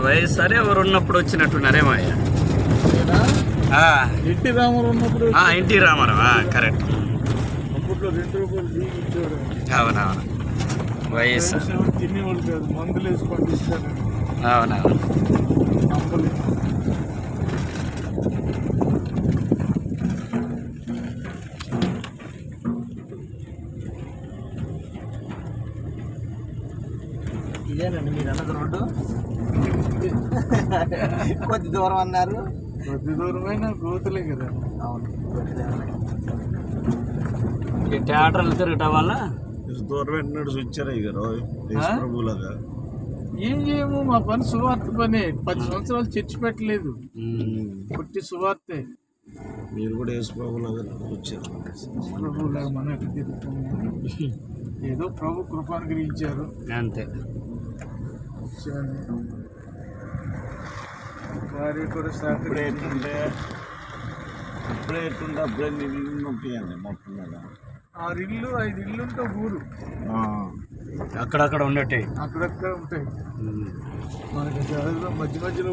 వైఎస్ఆర్ ఎవరు ఉన్నప్పుడు వచ్చినట్టున్నారేమయ్యా? ఎన్టీ రామారావు ఉన్నప్పుడు. ఎన్టీ రామారావు కరెక్ట్. అప్పట్లో 2 రూపాయలు బియ్యం ఇచ్చేవాడు. అవునవును. వైఎస్ఆర్ తినేవాళ్ళు కాదు, మందులు వేసి పంపిస్తారు. అవునవును. ఇదేనండి మీరు అన్నది రోడ్డు. కొద్ది దూరం అన్నారు. కొద్ది దూరమైన గోతులే కదా. అవును, థియేటర్లు తిరగటం వల్ల దూరం నడిచి వచ్చారా ప్రభులాగా. ఏం చేయము, మా పని సువార్త పని. 10 సంవత్సరాలు చర్చి పెట్టలేదు, పుట్టి సువార్తే. మీరు కూడా యేసు ప్రభులాగా వచ్చారు. ప్రభులాగా మనం ఎక్కడ తిరుగుతాము? ఏదో ప్రభు కృపానుగ్రహించారు అంతే. వారి కూడా ఇప్పుడే ఎట్టుంటే అప్పుడే నీళ్ళు నొప్పియండి మొత్తం మీద. 6 ఇళ్ళు 5 ఇళ్ళు ఉంటే ఊరు అక్కడక్కడ ఉండేవి, అక్కడక్కడ ఉంటాయి. మనకి మధ్య మధ్యలో